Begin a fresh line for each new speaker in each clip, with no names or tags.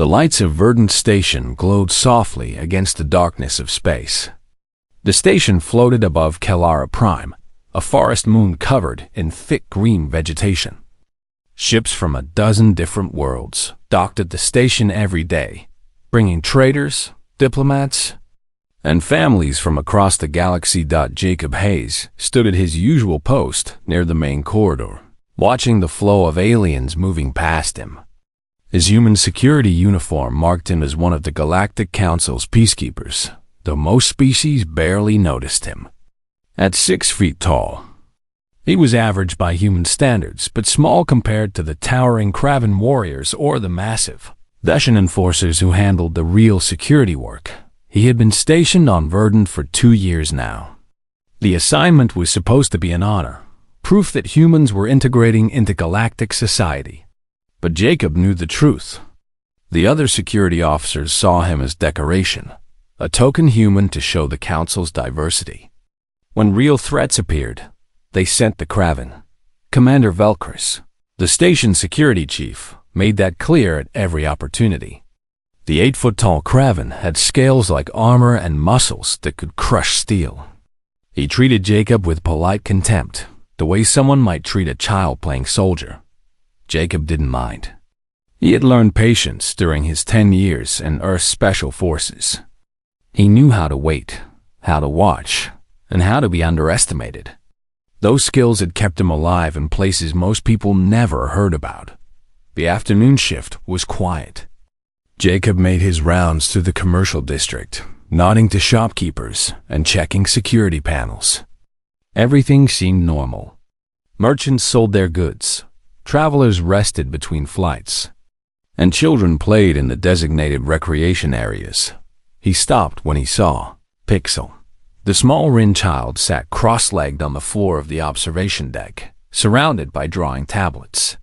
The lights of Verdant Station glowed softly against the darkness of space. The station floated above Kellara Prime, a forest moon covered in thick green vegetation. Ships from a dozen different worlds docked at the station every day, bringing traders, diplomats, and families from across the galaxy. Jacob Hayes stood at his usual post near the main corridor, watching the flow of aliens moving past him. His human security uniform marked him as one of the Galactic Council's peacekeepers, though most species barely noticed him. At 6 feet tall, he was average by human standards, but small compared to the towering Kraven warriors or the massive Veshan enforcers who handled the real security work. He had been stationed on Verdant for 2 years now. The assignment was supposed to be an honor, proof that humans were integrating into galactic society. But Jacob knew the truth. The other security officers saw him as decoration, a token human to show the Council's diversity. When real threats appeared, they sent the Kraven. Commander Velkris, the station security chief, made that clear at every opportunity. The 8-foot-tall Kraven had scales like armor and muscles that could crush steel. He treated Jacob with polite contempt, the way someone might treat a child playing soldier. Jacob didn't mind. He had learned patience during his 10 years in Earth's Special Forces. He knew how to wait, how to watch, and how to be underestimated. Those skills had kept him alive in places most people never heard about. The afternoon shift was quiet. Jacob made his rounds through the commercial district, nodding to shopkeepers and checking security panels. Everything seemed normal. Merchants sold their goods, travelers rested between flights, and children played in the designated recreation areas. He stopped when he saw Pixel. The small Rin child sat cross-legged on the floor of the observation deck, surrounded by drawing tablets.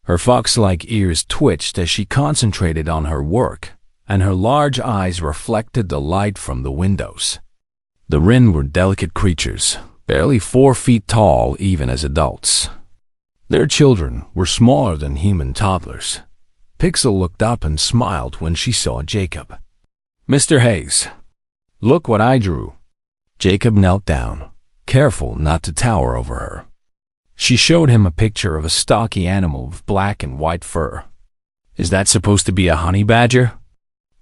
Her fox-like ears twitched as she concentrated on her work, and her large eyes reflected the light from the windows. The Rin were delicate creatures, barely 4 feet tall even as adults. Their children were smaller than human toddlers. Pixel looked up and smiled when she saw Jacob. "Mr. Hayes, look what I drew." Jacob knelt down, careful not to tower over her. She showed him a picture of a stocky animal with black and white fur. "Is that supposed to be a honey badger?"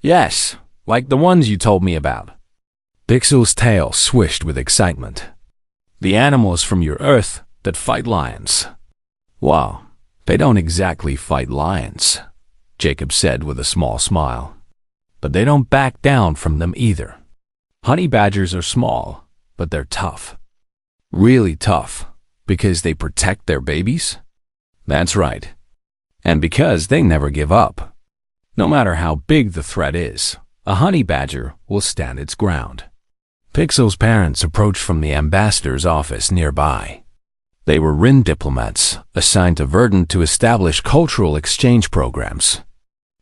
"Yes, like the ones you told me about." Pixel's tail swished with excitement. "The animals from your Earth that fight lions." "Wow, they don't exactly fight lions," Jacob said with a small smile. "But they don't back down from them either. Honey badgers are small, but they're tough. Really tough. Because they protect their babies?" "That's right. And because they never give up. No matter how big the threat is, a honey badger will stand its ground." Pixel's parents approached from the ambassador's office nearby. They were Rin diplomats assigned to Verdant to establish cultural exchange programs.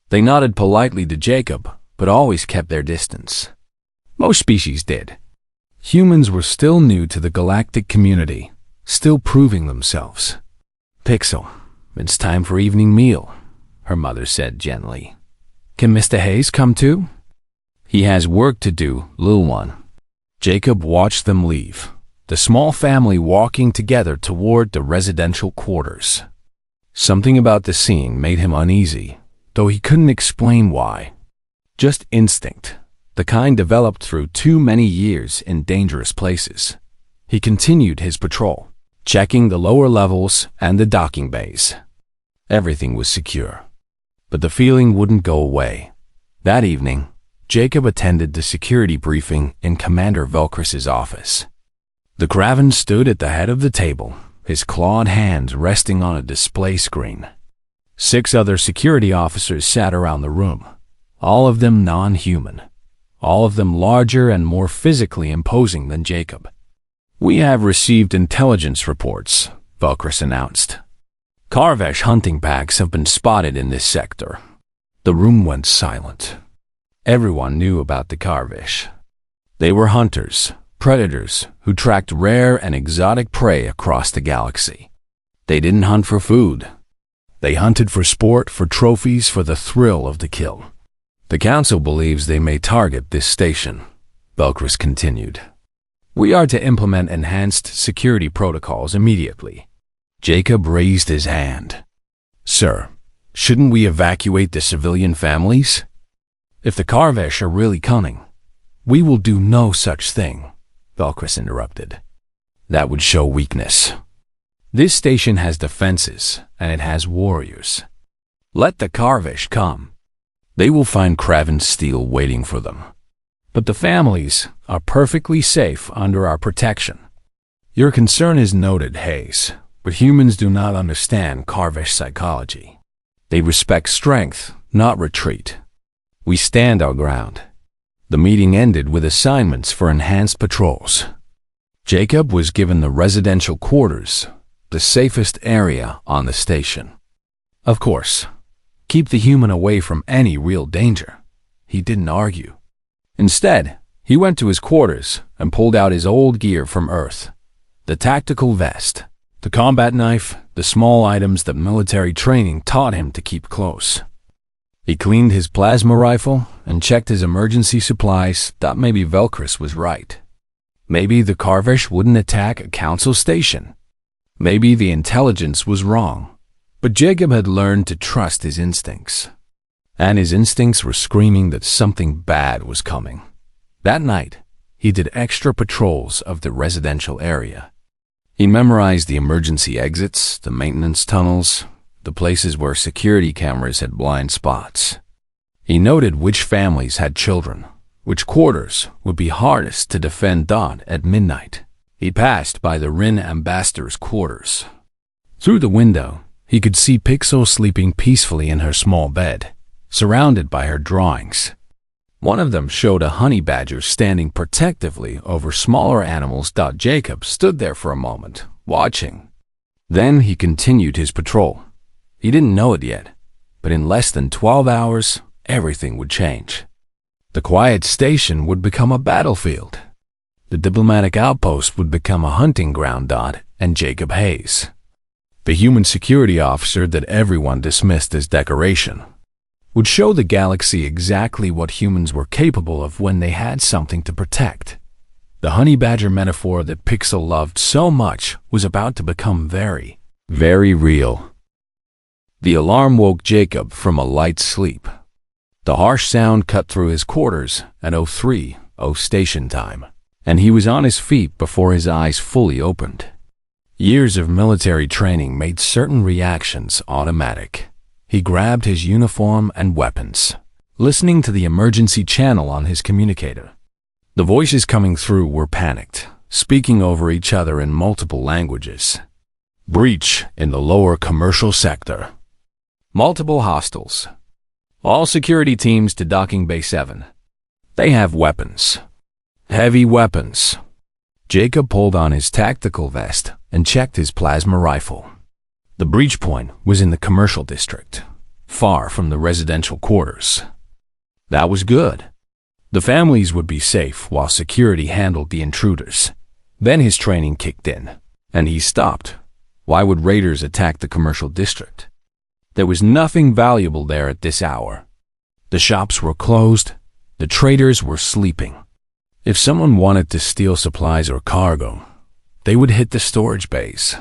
They nodded politely to Jacob, but always kept their distance. Most species did. Humans were still new to the galactic community, still proving themselves. "Pixel, it's time for evening meal," her mother said gently. "Can Mr. Hayes come too?" "He has work to do, little one." Jacob watched them leave, the small family walking together toward the residential quarters. Something about the scene made him uneasy, though he couldn't explain why. Just instinct, the kind developed through too many years in dangerous places. He continued his patrol, checking the lower levels and the docking bays. Everything was secure. But the feeling wouldn't go away. That evening, Jacob attended the security briefing in Commander Velkris's office. The Kraven stood at the head of the table, his clawed hands resting on a display screen. 6 other security officers sat around the room, all of them non-human, all of them larger and more physically imposing than Jacob. "We have received intelligence reports," Velkris announced. "Karvesh hunting packs have been spotted in this sector." The room went silent. Everyone knew about the Karvesh. They were hunters, predators who tracked rare and exotic prey across the galaxy. They didn't hunt for food. They hunted for sport, for trophies, for the thrill of the kill. The Council believes they may target this station, Belkris continued. We are to implement enhanced security protocols immediately. Jacob raised his hand. Sir, shouldn't we evacuate the civilian families? If the Karvesh are really cunning, we will do no such thing, Belkris interrupted. That would show weakness. This station has defenses, and it has warriors. Let the Karvesh come. They will find Kraven's steel waiting for them. But the families are perfectly safe under our protection. Your concern is noted, Hayes, but humans do not understand Karvesh psychology. They respect strength, not retreat. We stand our ground. The meeting ended with assignments for enhanced patrols. Jacob was given the residential quarters, the safest area on the station. Of course, keep the human away from any real danger. He didn't argue. Instead, he went to his quarters and pulled out his old gear from Earth. The tactical vest, the combat knife, the small items that military training taught him to keep close. He cleaned his plasma rifle and checked his emergency supplies. Thought maybe Belkris was right. Maybe the Karvesh wouldn't attack a council station. Maybe the intelligence was wrong. But Jacob had learned to trust his instincts. And his instincts were screaming that something bad was coming. That night, he did extra patrols of the residential area. He memorized the emergency exits, the maintenance tunnels, the places where security cameras had blind spots. He noted which families had children, which quarters would be hardest to defend at midnight. He passed by the Rin ambassador's quarters. Through the window, he could see Pixel sleeping peacefully in her small bed, surrounded by her drawings. One of them showed a honey badger standing protectively over smaller animals. Jacob stood there for a moment, watching. Then he continued his patrol. He didn't know it yet, but in less than 12 hours, everything would change. The quiet station would become a battlefield. The diplomatic outpost would become a hunting ground. And Jacob Hayes, the human security officer that everyone dismissed as decoration, would show the galaxy exactly what humans were capable of when they had something to protect. The honey badger metaphor that Pixel loved so much was about to become very, very real. The alarm woke Jacob from a light sleep. The harsh sound cut through his quarters at 03:00 station time, and he was on his feet before his eyes fully opened. Years of military training made certain reactions automatic. He grabbed his uniform and weapons, listening to the emergency channel on his communicator. The voices coming through were panicked, speaking over each other in multiple languages. Breach in the lower commercial sector. Multiple hostiles. All security teams to docking bay 7. They have weapons. Heavy weapons. Jacob pulled on his tactical vest and checked his plasma rifle. The breach point was in the commercial district, far from the residential quarters. That was good. The families would be safe while security handled the intruders. Then his training kicked in, and he stopped. Why would raiders attack the commercial district? There was nothing valuable there at this hour. The shops were closed. The traders were sleeping. If someone wanted to steal supplies or cargo, they would hit the storage bays.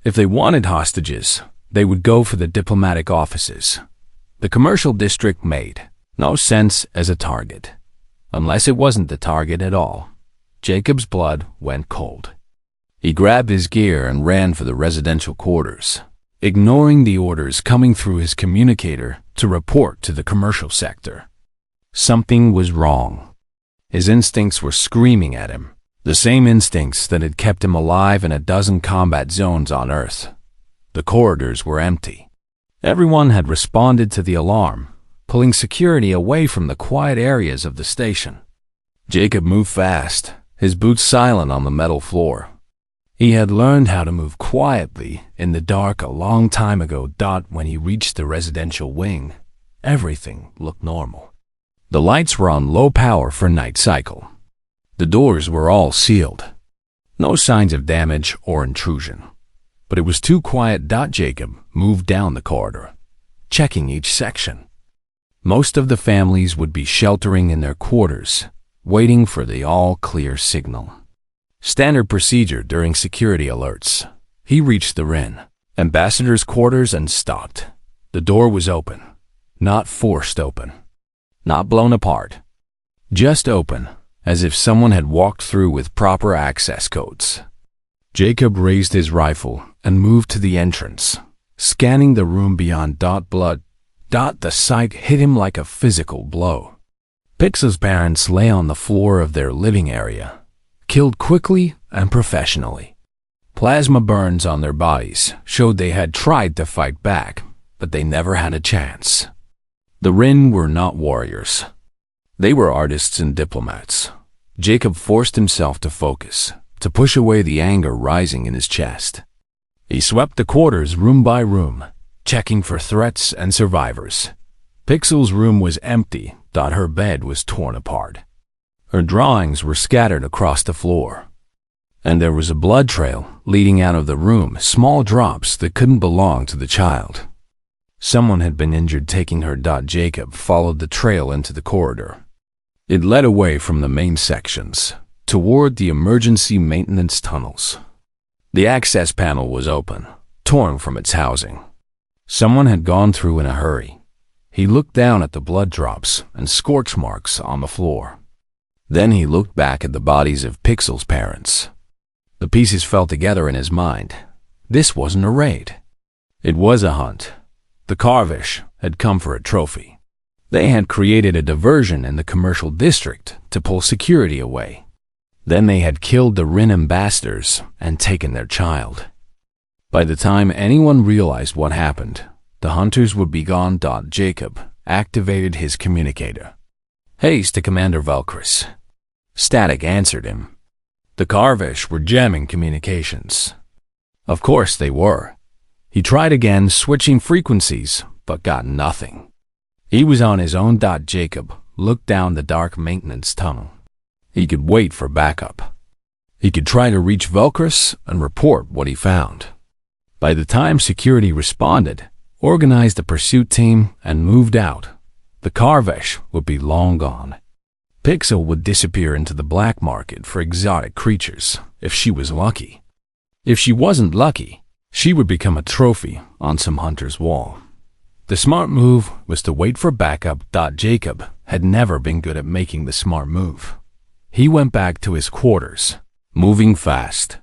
If they wanted hostages, they would go for the diplomatic offices. The commercial district made no sense as a target, unless it wasn't the target at all. Jacob's blood went cold. He grabbed his gear and ran for the residential quarters, ignoring the orders coming through his communicator to report to the commercial sector. Something was wrong. His instincts were screaming at him, the same instincts that had kept him alive in a dozen combat zones on Earth. The corridors were empty. Everyone had responded to the alarm, pulling security away from the quiet areas of the station. Jacob moved fast, his boots silent on the metal floor. He had learned how to move quietly in the dark a long time ago. When he reached the residential wing, everything looked normal. The lights were on low power for night cycle. The doors were all sealed. No signs of damage or intrusion. But it was too quiet. Jacob moved down the corridor, checking each section. Most of the families would be sheltering in their quarters, waiting for the all-clear signal. Standard procedure during security alerts. He reached the Rin ambassador's quarters and stopped. The door was open, not forced open, not blown apart, just open, as if someone had walked through with proper access codes. Jacob raised his rifle and moved to the entrance, scanning the room beyond. Blood. The sight hit him like a physical blow. Pixel's parents lay on the floor of their living area, killed quickly and professionally. Plasma burns on their bodies showed they had tried to fight back, but they never had a chance. The Rin were not warriors. They were artists and diplomats. Jacob forced himself to focus, to push away the anger rising in his chest. He swept the quarters room by room, checking for threats and survivors. Pixel's room was empty. Her bed was torn apart. Her drawings were scattered across the floor. And there was a blood trail leading out of the room, small drops that couldn't belong to the child. Someone had been injured taking her. Jacob followed the trail into the corridor. It led away from the main sections, toward the emergency maintenance tunnels. The access panel was open, torn from its housing. Someone had gone through in a hurry. He looked down at the blood drops and scorch marks on the floor. Then he looked back at the bodies of Pixel's parents. The pieces fell together in his mind. This wasn't a raid. It was a hunt. The Karvish had come for a trophy. They had created a diversion in the commercial district to pull security away. Then they had killed the Rin ambassadors and taken their child. By the time anyone realized what happened, the hunters would be gone. Jacob activated his communicator. Haste to Commander Velkris. Static answered him. The Karvish were jamming communications. Of course they were. He tried again, switching frequencies, but got nothing. He was on his own. Jacob looked down the dark maintenance tunnel. He could wait for backup. He could try to reach Velkris and report what he found. By the time security responded, organized a pursuit team, and moved out, the Karvish would be long gone. Pixel would disappear into the black market for exotic creatures if she was lucky. If she wasn't lucky, she would become a trophy on some hunter's wall. The smart move was to wait for backup. Jacob had never been good at making the smart move. He went back to his quarters, moving fast.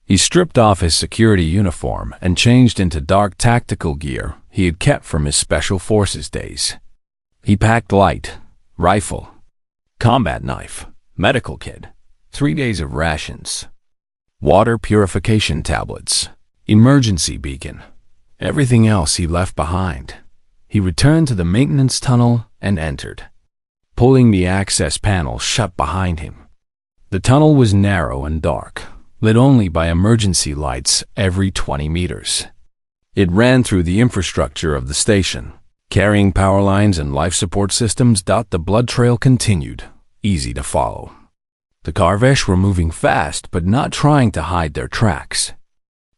He stripped off his security uniform and changed into dark tactical gear he had kept from his special forces days. He packed light, rifle, combat knife, medical kit, 3 days of rations, water purification tablets, emergency beacon. Everything else he left behind. He returned to the maintenance tunnel and entered, pulling the access panel shut behind him. The tunnel was narrow and dark, lit only by emergency lights every 20 meters. It ran through the infrastructure of the station, carrying power lines and life support systems. The blood trail continued, easy to follow. The Karvish were moving fast but not trying to hide their tracks.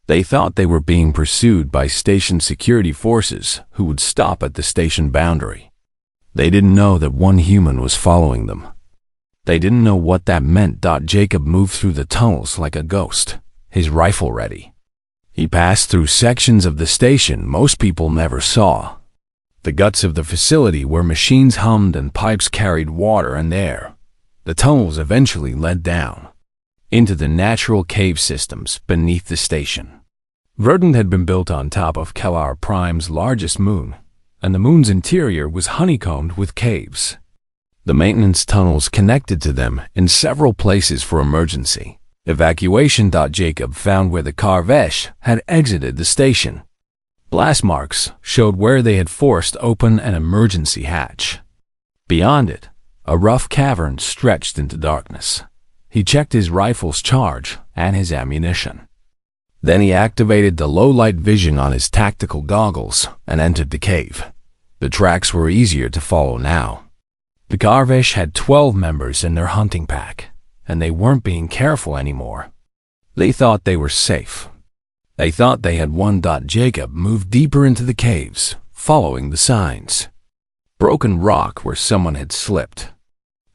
They thought they were being pursued by station security forces who would stop at the station boundary. They didn't know that one human was following them. They didn't know what that meant. Jacob moved through the tunnels like a ghost, his rifle ready. He passed through sections of the station most people never saw. The guts of the facility where machines hummed and pipes carried water and air. The tunnels eventually led down into the natural cave systems beneath the station. Verdant had been built on top of Kellar Prime's largest moon, and the moon's interior was honeycombed with caves. The maintenance tunnels connected to them in several places for emergency evacuation. Jacob found where the Karvish had exited the station. Blast marks showed where they had forced open an emergency hatch. Beyond it, a rough cavern stretched into darkness. He checked his rifle's charge and his ammunition. Then he activated the low-light vision on his tactical goggles and entered the cave. The tracks were easier to follow now. The Karvish had 12 members in their hunting pack, and they weren't being careful anymore. They thought they were safe. They thought they had won. Jacob moved deeper into the caves, following the signs. Broken rock where someone had slipped.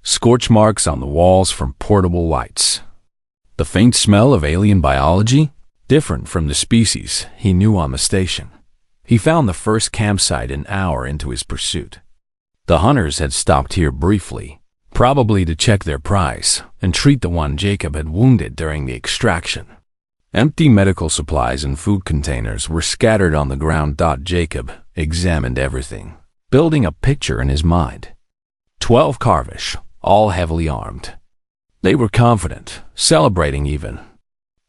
Scorch marks on the walls from portable lights. The faint smell of alien biology, different from the species he knew on the station. He found the first campsite an hour into his pursuit. The hunters had stopped here briefly, probably to check their prize and treat the one Jacob had wounded during the extraction. Empty medical supplies and food containers were scattered on the ground. Jacob examined everything, building a picture in his mind. 12 Karvish, all heavily armed. They were confident, celebrating even.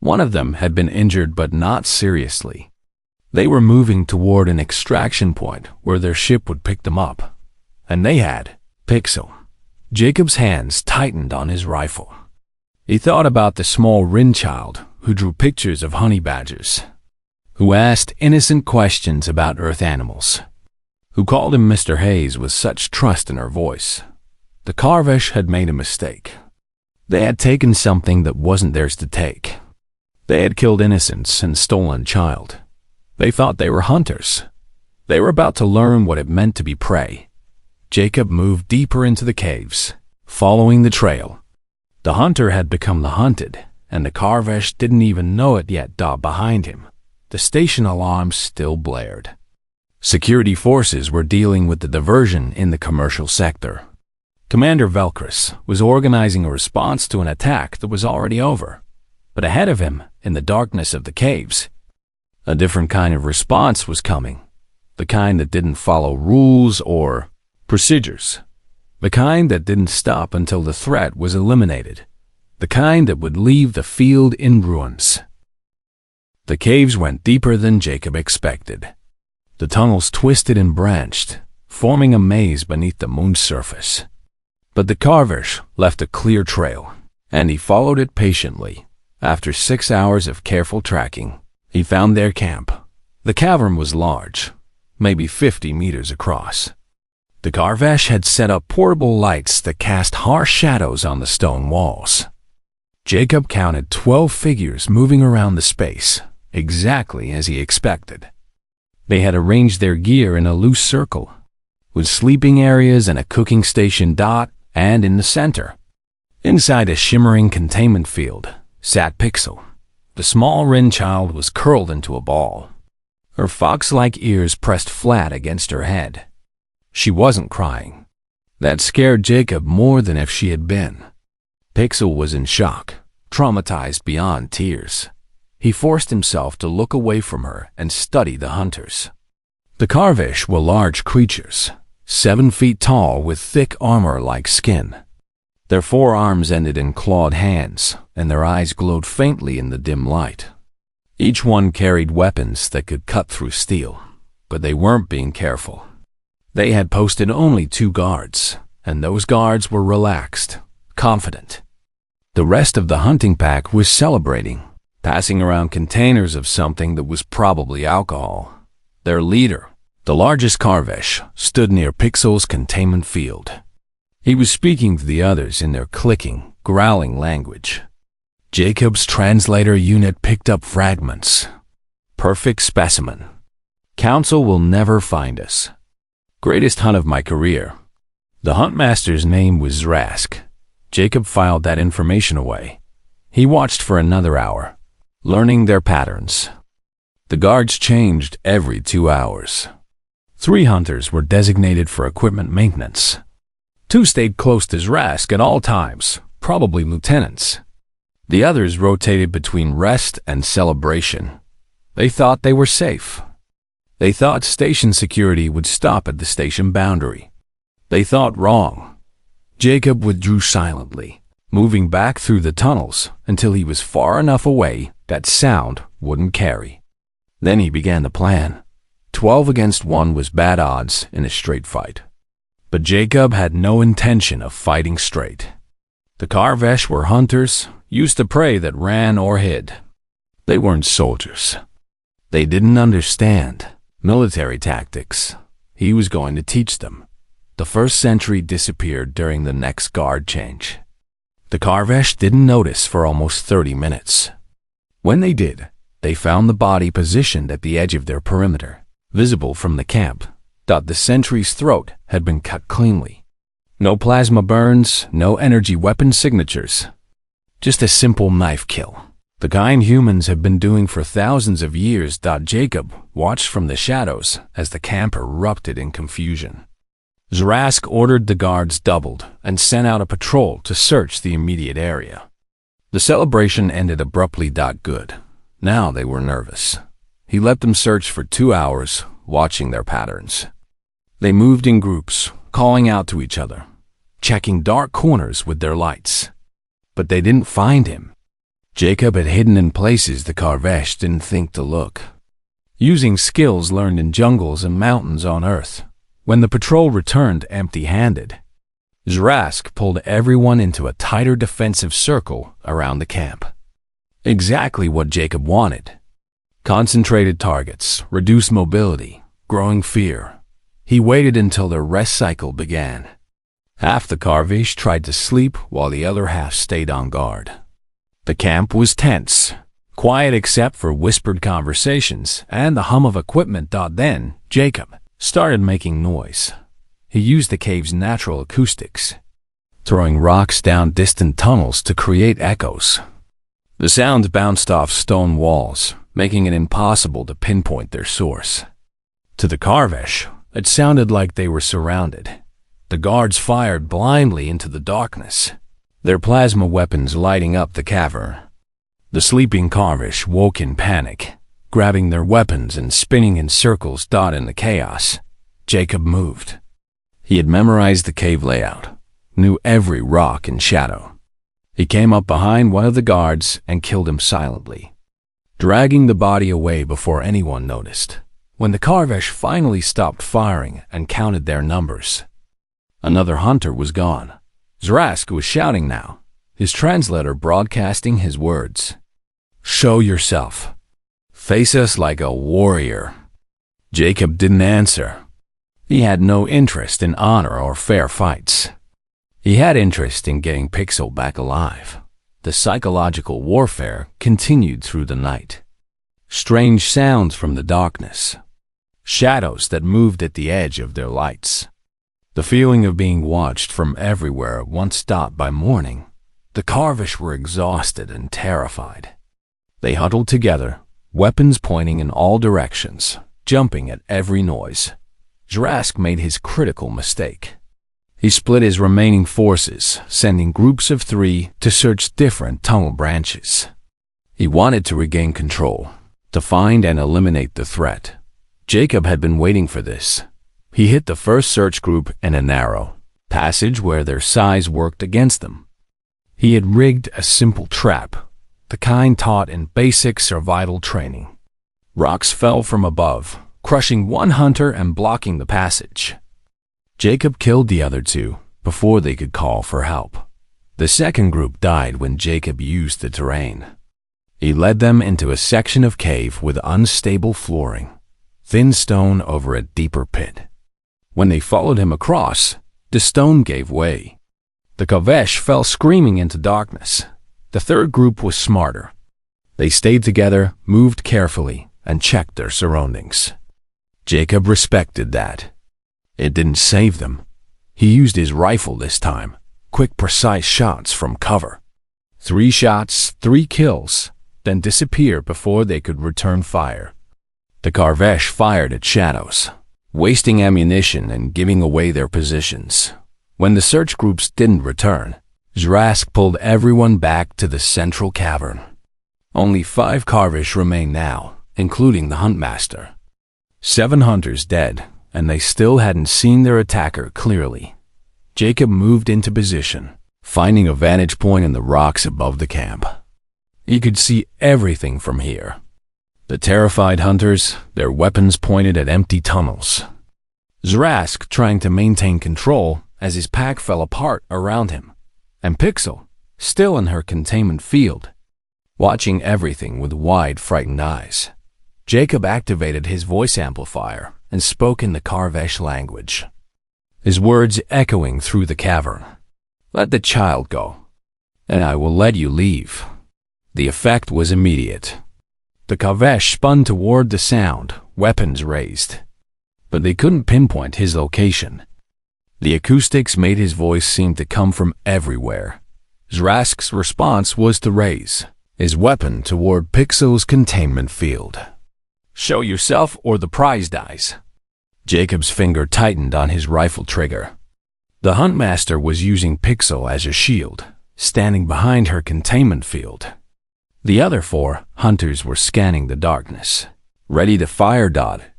One of them had been injured but not seriously. They were moving toward an extraction point where their ship would pick them up. And they had Pixel. Jacob's hands tightened on his rifle. He thought about the small Rin child who drew pictures of honey badgers, who asked innocent questions about Earth animals, who called him Mr. Hayes with such trust in her voice. The Karvish had made a mistake. They had taken something that wasn't theirs to take. They had killed innocents and stolen a child. They thought they were hunters. They were about to learn what it meant to be prey. Jacob moved deeper into the caves, following the trail. The hunter had become the hunted, and the Karvish didn't even know it yet. Behind him, the station alarms still blared. Security forces were dealing with the diversion in the commercial sector. Commander Velkris was organizing a response to an attack that was already over. But ahead of him, in the darkness of the caves, a different kind of response was coming. The kind that didn't follow rules or procedures. The kind that didn't stop until the threat was eliminated. The kind that would leave the field in ruins. The caves went deeper than Jacob expected. The tunnels twisted and branched, forming a maze beneath the moon's surface. But the Karvish left a clear trail, and he followed it patiently. After 6 hours of careful tracking, he found their camp. The cavern was large, maybe 50 meters across. The Karvish had set up portable lights that cast harsh shadows on the stone walls. Jacob counted 12 figures moving around the space, exactly as he expected. They had arranged their gear in a loose circle, with sleeping areas and a cooking station. And in the center, inside a shimmering containment field, sat Pixel. The small Rin child was curled into a ball, her fox-like ears pressed flat against her head. She wasn't crying. That scared Jacob more than if she had been. Pixel was in shock, traumatized beyond tears. He forced himself to look away from her and study the hunters. The Karvish were large creatures, 7 feet tall with thick armor-like skin. Their forearms ended in clawed hands, and their eyes glowed faintly in the dim light. Each one carried weapons that could cut through steel, but they weren't being careful. They had posted only 2 guards, and those guards were relaxed, confident. The rest of the hunting pack was celebrating, passing around containers of something that was probably alcohol. Their leader, the largest Karvish, stood near Pixel's containment field. He was speaking to the others in their clicking, growling language. Jacob's translator unit picked up fragments. Perfect specimen. Council will never find us. Greatest hunt of my career. The huntmaster's name was Zrask. Jacob filed that information away. He watched for another hour, learning their patterns. The guards changed every 2 hours. 3 hunters were designated for equipment maintenance. 2 stayed close to Zrask at all times, probably lieutenants. The others rotated between rest and celebration. They thought they were safe. They thought station security would stop at the station boundary. They thought wrong. Jacob withdrew silently, moving back through the tunnels until he was far enough away that sound wouldn't carry. Then he began the plan. 12 against 1 was bad odds in a straight fight. But Jacob had no intention of fighting straight. The Karvish were hunters, used to prey that ran or hid. They weren't soldiers. They didn't understand military tactics. He was going to teach them. The first sentry disappeared during the next guard change. The Karvish didn't notice for almost 30 minutes. When they did, They found the body positioned at the edge of their perimeter, visible from the camp. The sentry's throat had been cut cleanly. No plasma burns, no energy weapon signatures. Just a simple knife kill. The kind humans have been doing for thousands of years. Jacob watched from the shadows as the camp erupted in confusion. Zrask ordered the guards doubled and sent out a patrol to search the immediate area. The celebration ended abruptly. Good. Now they were nervous. He let them search for 2 hours, watching their patterns. They moved in groups, calling out to each other, checking dark corners with their lights. But they didn't find him. Jacob had hidden in places the Karvesh didn't think to look, using skills learned in jungles and mountains on Earth. When the patrol returned empty-handed, Zrask pulled everyone into a tighter defensive circle around the camp. Exactly what Jacob wanted. Concentrated targets, reduced mobility, growing fear. He waited until their rest cycle began. Half the Karvesh tried to sleep while the other half stayed on guard. The camp was tense, quiet except for whispered conversations and the hum of equipment. Then, Jacob started making noise. He used the cave's natural acoustics, throwing rocks down distant tunnels to create echoes. The sounds bounced off stone walls, making it impossible to pinpoint their source. To the Karvesh, it sounded like they were surrounded. The guards fired blindly into the darkness, their plasma weapons lighting up the cavern. The sleeping Karvesh woke in panic, grabbing their weapons and spinning in circles. In the chaos, Jacob moved. He had memorized the cave layout, knew every rock and shadow. He came up behind one of the guards and killed him silently, dragging the body away before anyone noticed. When the Karvesh finally stopped firing and counted their numbers, another hunter was gone. Zrask was shouting now, his translator broadcasting his words. "Show yourself. Face us like a warrior." Jacob didn't answer. He had no interest in honor or fair fights. He had interest in getting Pixel back alive. The psychological warfare continued through the night. Strange sounds from the darkness. Shadows that moved at the edge of their lights. The feeling of being watched from everywhere once stopped by morning. The Karvesh were exhausted and terrified. They huddled together, weapons pointing in all directions, jumping at every noise. Zrask made his critical mistake. He split his remaining forces, sending groups of 3 to search different tunnel branches. He wanted to regain control, to find and eliminate the threat. Jacob had been waiting for this. He hit the first search group in a narrow passage where their size worked against them. He had rigged a simple trap, the kind taught in basic survival training. Rocks fell from above, crushing one hunter and blocking the passage. Jacob killed the other 2 before they could call for help. The second group died when Jacob used the terrain. He led them into a section of cave with unstable flooring, thin stone over a deeper pit. When they followed him across, the stone gave way. The Karvesh fell screaming into darkness. The third group was smarter. They stayed together, moved carefully, and checked their surroundings. Jacob respected that. It didn't save them. He used his rifle this time, quick, precise shots from cover. 3 shots, 3 kills, then disappeared before they could return fire. The Karvesh fired at shadows, wasting ammunition and giving away their positions. When the search groups didn't return, Zrask pulled everyone back to the central cavern. Only 5 Karvesh remained now, including the Huntmaster. 7 hunters dead, and they still hadn't seen their attacker clearly. Jacob moved into position, finding a vantage point in the rocks above the camp. He could see everything from here. The terrified hunters, their weapons pointed at empty tunnels. Zrask trying to maintain control as his pack fell apart around him, and Pixel, still in her containment field, watching everything with wide, frightened eyes. Jacob activated his voice amplifier and spoke in the Karvesh language, his words echoing through the cavern. "Let the child go, and I will let you leave." The effect was immediate. The Kavesh spun toward the sound, weapons raised. But they couldn't pinpoint his location. The acoustics made his voice seem to come from everywhere. Zrask's response was to raise his weapon toward Pixel's containment field. "Show yourself or the prize dies." Jacob's finger tightened on his rifle trigger. The Huntmaster was using Pixel as a shield, standing behind her containment field. The other 4 hunters were scanning the darkness, ready to fire.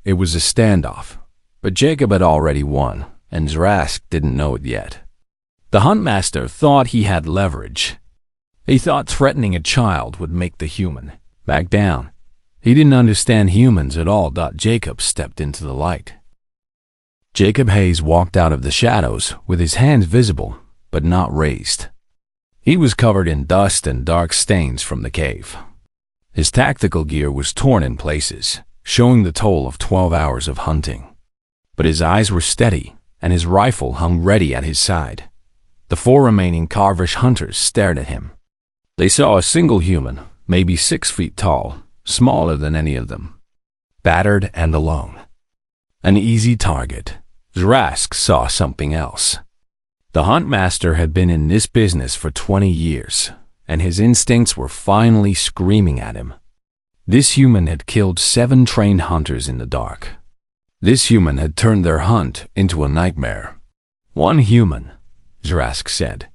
It was a standoff, but Jacob had already won, and Zrask didn't know it yet. The Huntmaster thought he had leverage. He thought threatening a child would make the human back down. He didn't understand humans at all. Jacob stepped into the light. Jacob Hayes walked out of the shadows with his hands visible, but not raised. He was covered in dust and dark stains from the cave. His tactical gear was torn in places, showing the toll of 12 hours of hunting. But his eyes were steady, and his rifle hung ready at his side. The 4 remaining Karvish hunters stared at him. They saw a single human, maybe 6 feet tall, smaller than any of them, battered and alone. An easy target. Zrask saw something else. The Huntmaster had been in this business for 20 years, and his instincts were finally screaming at him. This human had killed 7 trained hunters in the dark. This human had turned their hunt into a nightmare. "One human," Zrask said,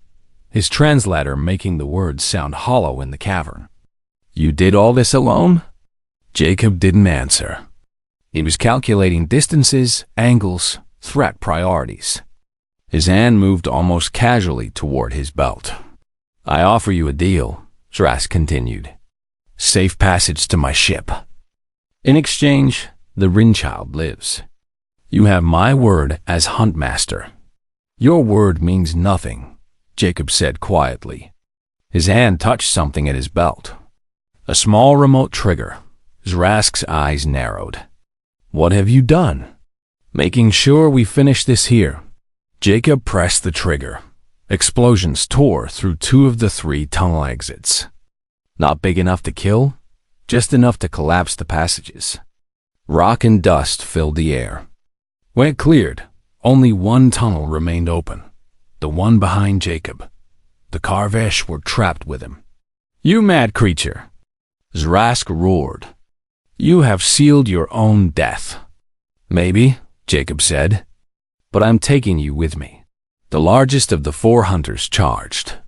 his translator making the words sound hollow in the cavern. "You did all this alone?" Jacob didn't answer. He was calculating distances, angles, threat priorities. His hand moved almost casually toward his belt. "I offer you a deal," Zrask continued. "Safe passage to my ship. In exchange, the Rinchild lives. You have my word as Huntmaster." "Your word means nothing," Jacob said quietly. His hand touched something at his belt. A small remote trigger. Zrask's eyes narrowed. "What have you done?" "Making sure we finish this here." Jacob pressed the trigger. Explosions tore through 2 of the 3 tunnel exits. Not big enough to kill, just enough to collapse the passages. Rock and dust filled the air. When it cleared, only 1 tunnel remained open, the one behind Jacob. The Karvesh were trapped with him. "You mad creature!" Zrask roared. "You have sealed your own death." "Maybe," Jacob said, "but I'm taking you with me." The largest of the 4 hunters charged.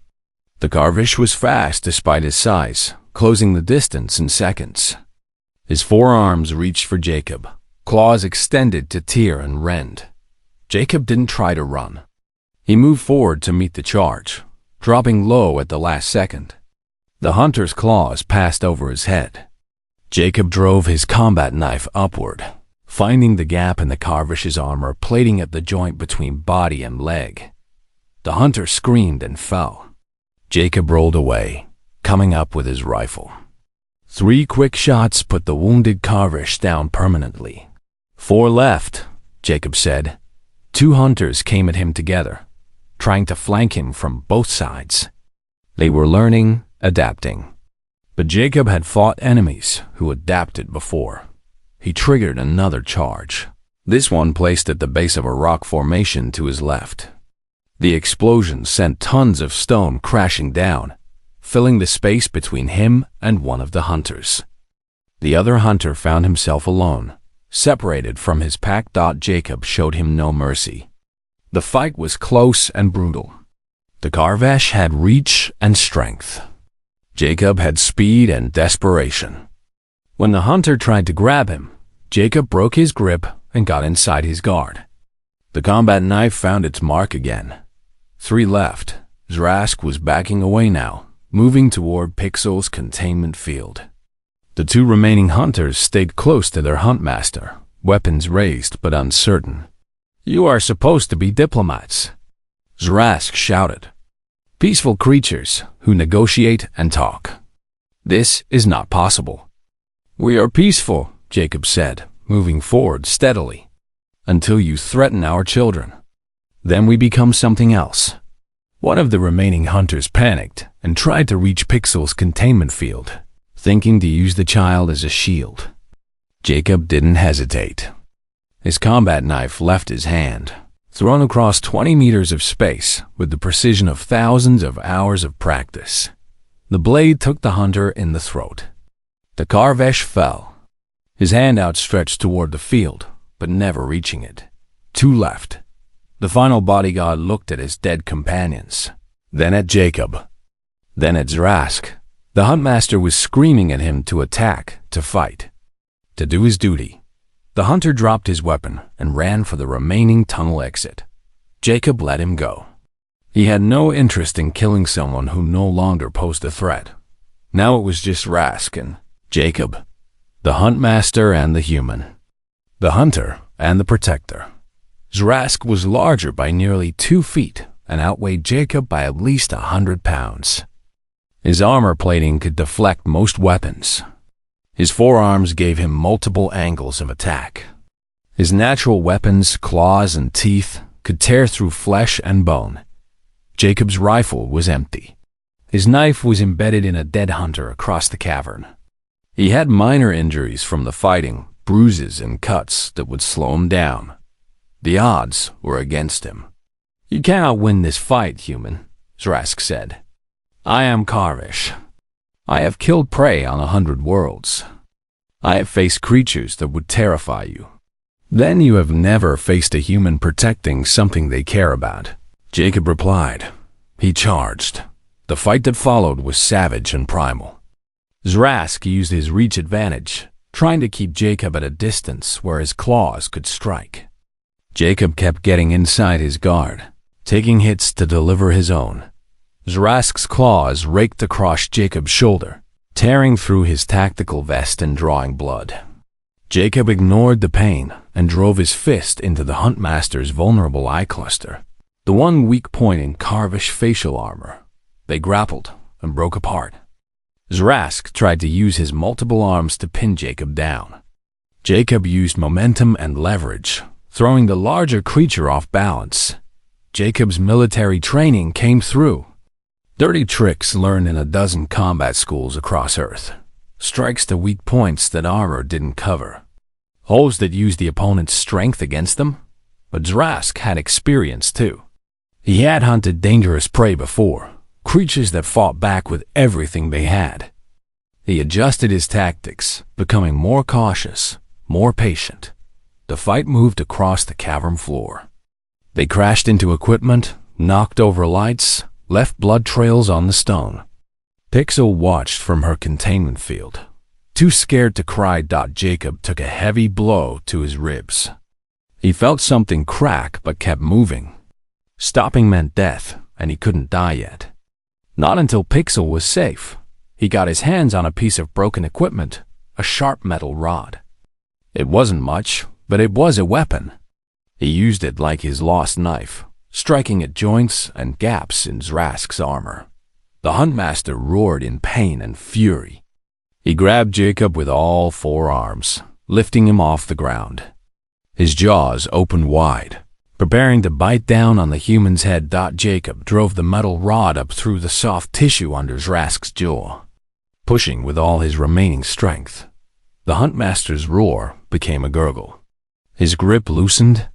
The Karvish was fast despite his size, closing the distance in seconds. His forearms reached for Jacob, claws extended to tear and rend. Jacob didn't try to run. He moved forward to meet the charge, dropping low at the last second. The hunter's claws passed over his head. Jacob drove his combat knife upward, finding the gap in the Karvish's armor, plating at the joint between body and leg. The hunter screamed and fell. Jacob rolled away, coming up with his rifle. 3 quick shots put the wounded Karvish down permanently. 4 left, Jacob said. 2 hunters came at him together, trying to flank him from both sides. They were learning, adapting. But Jacob had fought enemies who adapted before. He triggered another charge, this one placed at the base of a rock formation to his left. The explosion sent tons of stone crashing down, filling the space between him and one of the hunters. The other hunter found himself alone, separated from his pack. Jacob showed him no mercy. The fight was close and brutal. The Karvesh had reach and strength. Jacob had speed and desperation. When the hunter tried to grab him, Jacob broke his grip and got inside his guard. The combat knife found its mark again. 3 left. Zrask was backing away now, moving toward Pixel's containment field. The 2 remaining hunters stayed close to their huntmaster, weapons raised but uncertain. "You are supposed to be diplomats," Zrask shouted. "Peaceful creatures who negotiate and talk. This is not possible." "We are peaceful," Jacob said, moving forward steadily. "Until you threaten our children. Then we become something else." One of the remaining hunters panicked and tried to reach Pixel's containment field. thinking to use the child as a shield. Jacob didn't hesitate. His combat knife left his hand, thrown across 20 meters of space with the precision of thousands of hours of practice. The blade took the hunter in the throat. The Karvesh fell, his hand outstretched toward the field, but never reaching it. Two left. The final bodyguard looked at his dead companions, then at Jacob, then at Zrask. The Huntmaster was screaming at him to attack, to fight, to do his duty. The hunter dropped his weapon and ran for the remaining tunnel exit. Jacob let him go. He had no interest in killing someone who no longer posed a threat. Now it was just Rask and Jacob, the Huntmaster and the human, the hunter and the protector. Zrask was larger by nearly 2 feet and outweighed Jacob by at least 100 pounds. His armor plating could deflect most weapons. His forearms gave him multiple angles of attack. His natural weapons, claws and teeth, could tear through flesh and bone. Jacob's rifle was empty. His knife was embedded in a dead hunter across the cavern. He had minor injuries from the fighting, bruises and cuts that would slow him down. The odds were against him. "You cannot win this fight, human," Zrask said. "I am Karvesh. I have killed prey on 100 worlds. I have faced creatures that would terrify you. Then you have never faced a human protecting something they care about." Jacob replied. He charged. The fight that followed was savage and primal. Zrask used his reach advantage, trying to keep Jacob at a distance where his claws could strike. Jacob kept getting inside his guard, taking hits to deliver his own. Zrask's claws raked across Jacob's shoulder, tearing through his tactical vest and drawing blood. Jacob ignored the pain and drove his fist into the Huntmaster's vulnerable eye cluster, the one weak point in Karvesh facial armor. They grappled and broke apart. Zrask tried to use his multiple arms to pin Jacob down. Jacob used momentum and leverage, throwing the larger creature off balance. Jacob's military training came through. Dirty tricks learned in a dozen combat schools across Earth. Strikes to weak points that armor didn't cover. Holes that used the opponent's strength against them. But Zrask had experience too. He had hunted dangerous prey before, creatures that fought back with everything they had. He adjusted his tactics, becoming more cautious, more patient. The fight moved across the cavern floor. They crashed into equipment, knocked over lights, left blood trails on the stone. Pixel watched from her containment field. Too scared to cry, Jacob took a heavy blow to his ribs. He felt something crack but kept moving. Stopping meant death, and he couldn't die yet. Not until Pixel was safe. He got his hands on a piece of broken equipment, a sharp metal rod. It wasn't much, but it was a weapon. He used it like his lost knife, striking at joints and gaps in Zrask's armor. The Huntmaster roared in pain and fury. He grabbed Jacob with all 4 arms, lifting him off the ground. His jaws opened wide, preparing to bite down on the human's head. Jacob drove the metal rod up through the soft tissue under Zrask's jaw, pushing with all his remaining strength. The Huntmaster's roar became a gurgle. His grip loosened.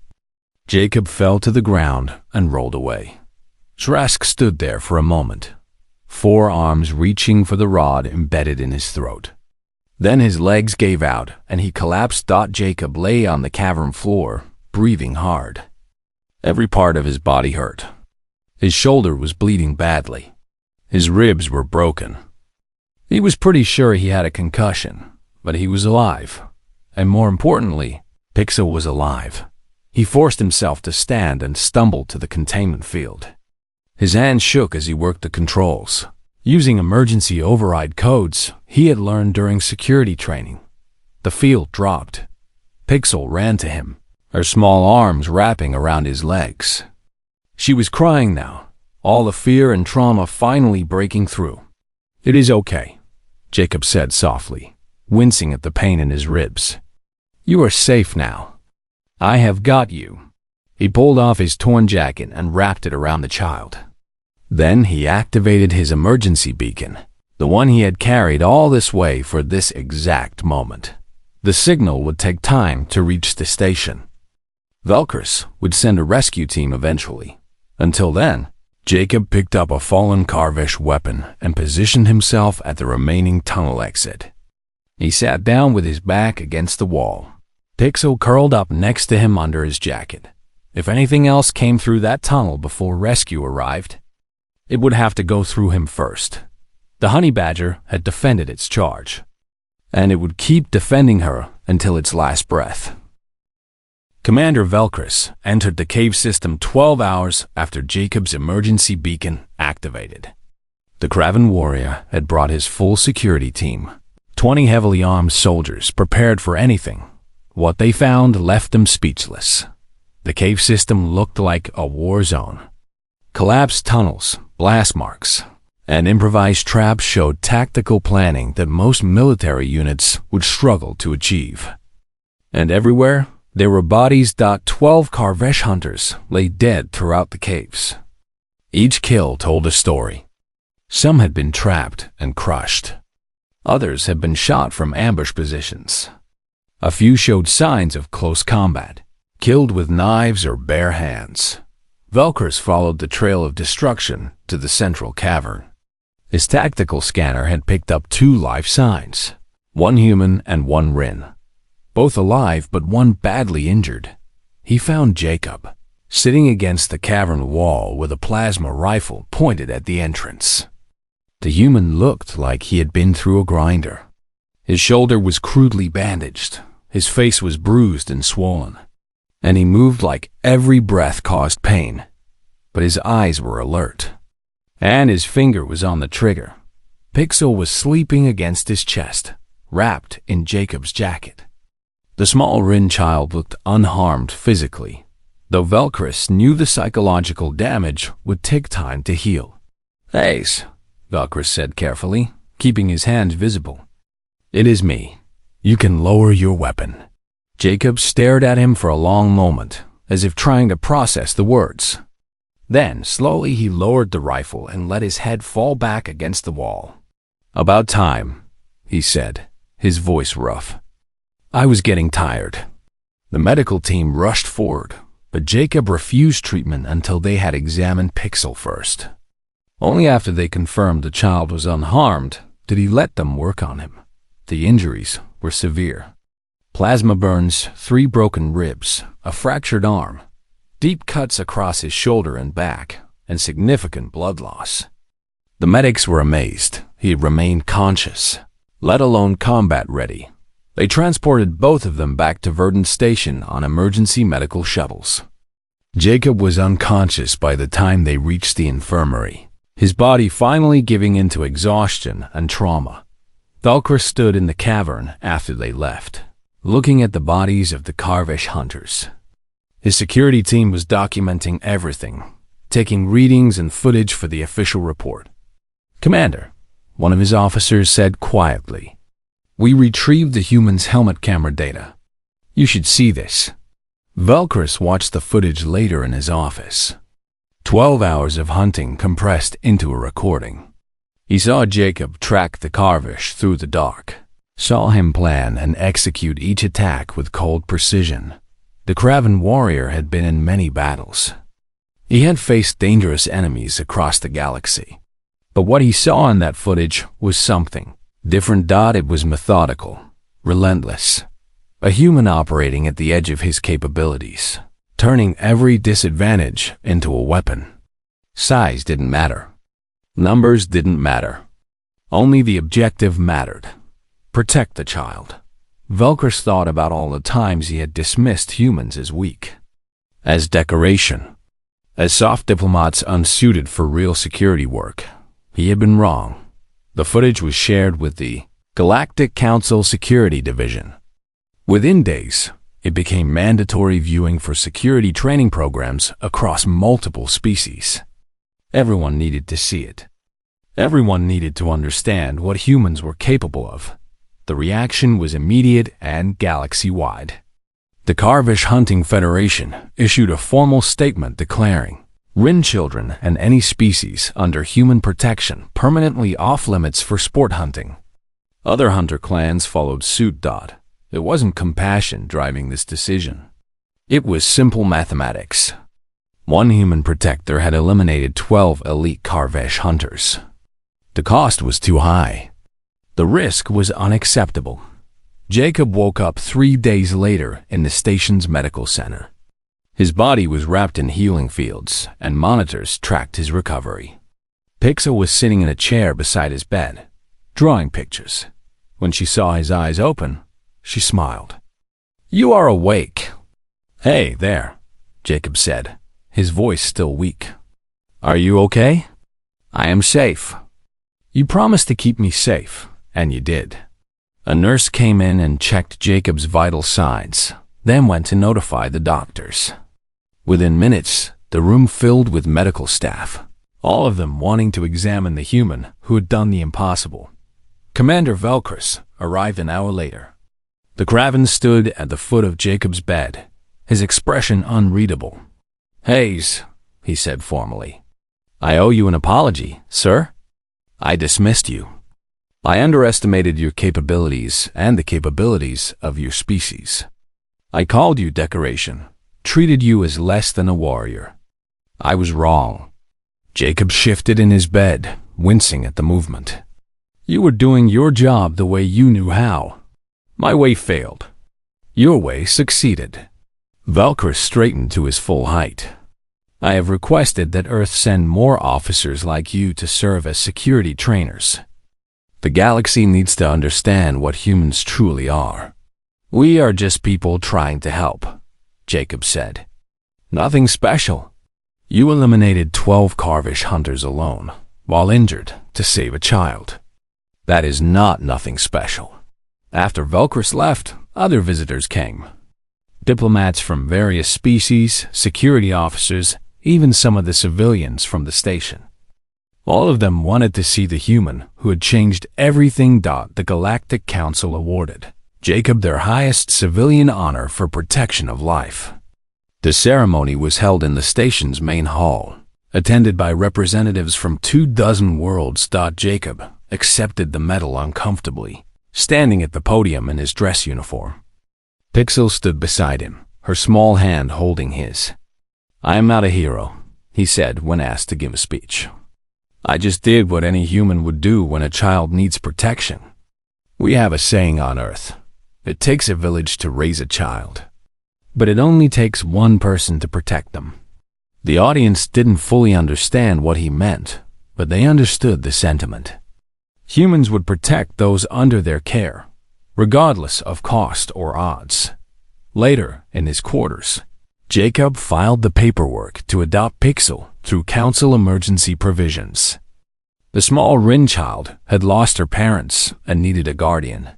Jacob fell to the ground and rolled away. Zrask stood there for a moment, 4 arms reaching for the rod embedded in his throat. Then his legs gave out and he collapsed. Jacob lay on the cavern floor, breathing hard. Every part of his body hurt. His shoulder was bleeding badly. His ribs were broken. He was pretty sure he had a concussion, but he was alive. And more importantly, Pixel was alive. He forced himself to stand and stumbled to the containment field. His hands shook as he worked the controls, using emergency override codes he had learned during security training. The field dropped. Pixel ran to him, her small arms wrapping around his legs. She was crying now, all the fear and trauma finally breaking through. "It is okay," Jacob said softly, wincing at the pain in his ribs. "You are safe now. I have got you." He pulled off his torn jacket and wrapped it around the child. Then he activated his emergency beacon. the one he had carried all this way for this exact moment. The signal would take time to reach the station. Velkris would send a rescue team eventually. Until then, Jacob picked up a fallen Karvesh weapon and positioned himself at the remaining tunnel exit. He sat down with his back against the wall. Pixel curled up next to him under his jacket. If anything else came through that tunnel before rescue arrived, it would have to go through him first. The honey badger had defended its charge, and it would keep defending her until its last breath. Commander Velkris entered the cave system 12 hours after Jacob's emergency beacon activated. The Kraven warrior had brought his full security team, 20 heavily armed soldiers prepared for anything. What they found left them speechless. The cave system looked like a war zone. Collapsed tunnels, blast marks, and improvised traps showed tactical planning that most military units would struggle to achieve. And everywhere, there were bodies. 12 Karvesh hunters lay dead throughout the caves. Each kill told a story. Some had been trapped and crushed. Others had been shot from ambush positions. A few showed signs of close combat, killed with knives or bare hands. Velkris followed the trail of destruction to the central cavern. His tactical scanner had picked up 2 life signs, one human and one Rin. Both alive but one badly injured. He found Jacob, sitting against the cavern wall with a plasma rifle pointed at the entrance. The human looked like he had been through a grinder. His shoulder was crudely bandaged, his face was bruised and swollen, and he moved like every breath caused pain. But his eyes were alert, and his finger was on the trigger. Pixel was sleeping against his chest, wrapped in Jacob's jacket. The small Rin child looked unharmed physically, though Velkris knew the psychological damage would take time to heal. "Ace," Velkris said carefully, keeping his hands visible. "It is me. You can lower your weapon." Jacob stared at him for a long moment, as if trying to process the words. Then, slowly he lowered the rifle and let his head fall back against the wall. "About time," he said, his voice rough. "I was getting tired." The medical team rushed forward, but Jacob refused treatment until they had examined Pixel first. Only after they confirmed the child was unharmed did he let them work on him. The injuries were severe. Plasma burns, 3 broken ribs, a fractured arm, deep cuts across his shoulder and back, and significant blood loss. The medics were amazed he had remained conscious, let alone combat ready. They transported both of them back to Verdant Station on emergency medical shuttles. Jacob was unconscious by the time they reached the infirmary, his body finally giving in to exhaustion and trauma. Velkris stood in the cavern after they left, looking at the bodies of the Karvesh hunters. His security team was documenting everything, taking readings and footage for the official report. "Commander," one of his officers said quietly, "we retrieved the human's helmet camera data. You should see this." Velkris watched the footage later in his office. 12 hours of hunting compressed into a recording. He saw Jacob track the Karvesh through the dark, saw him plan and execute each attack with cold precision. The Kraven warrior had been in many battles. He had faced dangerous enemies across the galaxy. But what he saw in that footage was something different. It was methodical, relentless. A human operating at the edge of his capabilities, turning every disadvantage into a weapon. Size didn't matter. Numbers didn't matter. Only the objective mattered. Protect the child. Velkris thought about all the times he had dismissed humans as weak, as decoration, as soft diplomats unsuited for real security work. He had been wrong. The footage was shared with the Galactic Council Security Division. Within days, it became mandatory viewing for security training programs across multiple species. Everyone needed to see it. Everyone needed to understand what humans were capable of. The reaction was immediate and galaxy-wide. The Karvesh Hunting Federation issued a formal statement declaring, Rin children and any species under human protection permanently off-limits for sport hunting. Other hunter clans followed suit. It wasn't compassion driving this decision. It was simple mathematics. One human protector had eliminated 12 elite Karvesh hunters. The cost was too high. The risk was unacceptable. Jacob woke up 3 days later in the station's medical center. His body was wrapped in healing fields, and monitors tracked his recovery. Pixel was sitting in a chair beside his bed, drawing pictures. When she saw his eyes open, she smiled. "You are awake." "Hey, there," Jacob said, his voice still weak. "Are you okay?" "I am safe." "You promised to keep me safe, and you did." A nurse came in and checked Jacob's vital signs, then went to notify the doctors. Within minutes, the room filled with medical staff, all of them wanting to examine the human who had done the impossible. Commander Velkris arrived an hour later. The Kraven stood at the foot of Jacob's bed, his expression unreadable. "Hayes," he said formally, "I owe you an apology, sir. I dismissed you. I underestimated your capabilities and the capabilities of your species. I called you decoration, treated you as less than a warrior. I was wrong." Jacob shifted in his bed, wincing at the movement. "You were doing your job the way you knew how. My way failed. Your way succeeded." Velkris straightened to his full height. "I have requested that Earth send more officers like you to serve as security trainers. The galaxy needs to understand what humans truly are." "We are just people trying to help," Jacob said. "Nothing special. You eliminated 12 Karvish hunters alone, while injured, to save a child. That is not nothing special." After Velkris left, other visitors came. Diplomats from various species, security officers, even some of the civilians from the station. All of them wanted to see the human who had changed everything. The Galactic Council awarded Jacob their highest civilian honor for protection of life. The ceremony was held in the station's main hall, attended by representatives from 24 worlds. Jacob accepted the medal uncomfortably, standing at the podium in his dress uniform. Pixel stood beside him, her small hand holding his. "I am not a hero," he said when asked to give a speech. "I just did what any human would do when a child needs protection. We have a saying on Earth. It takes a village to raise a child, but it only takes one person to protect them." The audience didn't fully understand what he meant, but they understood the sentiment. Humans would protect those under their care, regardless of cost or odds. Later, in his quarters, Jacob filed the paperwork to adopt Pixel through council emergency provisions. The small Rin child had lost her parents and needed a guardian.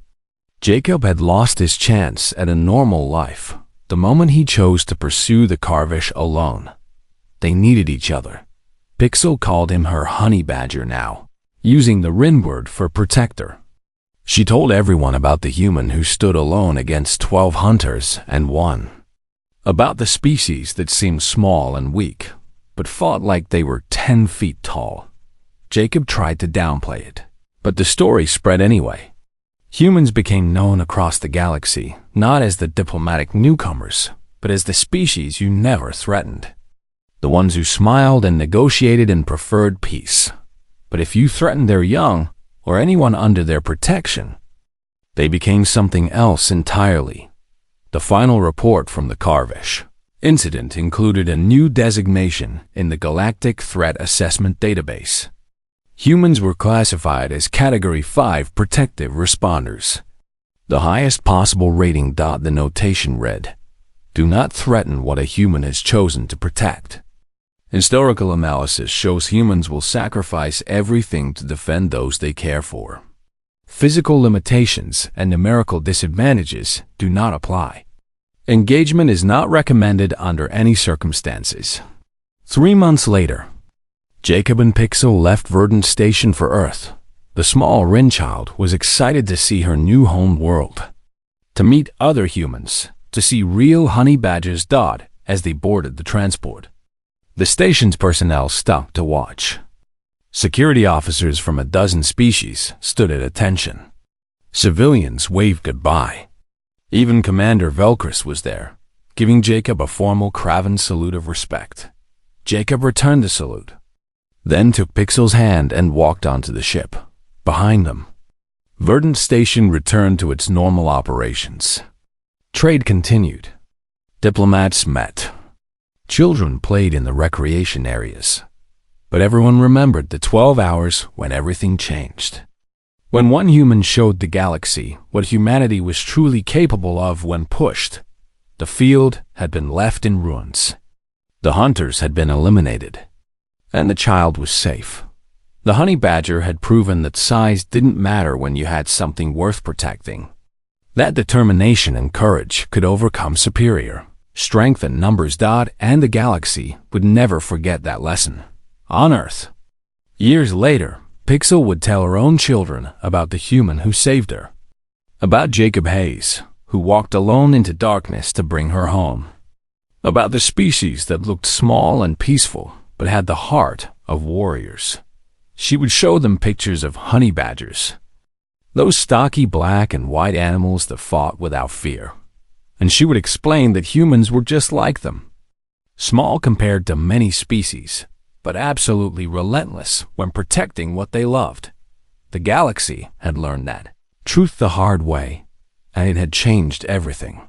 Jacob had lost his chance at a normal life the moment he chose to pursue the Karvish alone. They needed each other. Pixel called him her honey badger now, using the Rin word for protector. She told everyone about the human who stood alone against 12 hunters and won. About the species that seemed small and weak, but fought like they were 10 feet tall. Jacob tried to downplay it, but the story spread anyway. Humans became known across the galaxy, not as the diplomatic newcomers, but as the species you never threatened. The ones who smiled and negotiated and preferred peace. But if you threatened their young, or anyone under their protection, they became something else entirely. The final report from the Karvish incident included a new designation in the Galactic Threat Assessment Database. Humans were classified as Category 5 protective responders. The highest possible rating. The notation read, "Do not threaten what a human has chosen to protect." Historical analysis shows humans will sacrifice everything to defend those they care for. Physical limitations and numerical disadvantages do not apply. Engagement is not recommended under any circumstances. 3 months later, Jacob and Pixel left Verdant Station for Earth. The small Rin child was excited to see her new home world, to meet other humans, to see real honey badgers. As they boarded the transport, The station's personnel stopped to watch. Security officers from a dozen species stood at attention. Civilians waved goodbye. Even Commander Velcris was there, giving Jacob a formal Kraven salute of respect. Jacob returned the salute, then took Pixel's hand and walked onto the ship. Behind them, Verdant Station returned to its normal operations. Trade continued. Diplomats met. Children played in the recreation areas. But everyone remembered the 12 hours when everything changed. When one human showed the galaxy what humanity was truly capable of when pushed, the field had been left in ruins. The hunters had been eliminated, and the child was safe. The honey badger had proven that size didn't matter when you had something worth protecting. That determination and courage could overcome superior strength and numbers. And the galaxy would never forget that lesson. On Earth, years later, Pixel would tell her own children about the human who saved her. About Jacob Hayes, who walked alone into darkness to bring her home. About the species that looked small and peaceful, but had the heart of warriors. She would show them pictures of honey badgers, those stocky black and white animals that fought without fear. And she would explain that humans were just like them, small compared to many species, but absolutely relentless when protecting what they loved. The galaxy had learned that truth the hard way, and it had changed everything.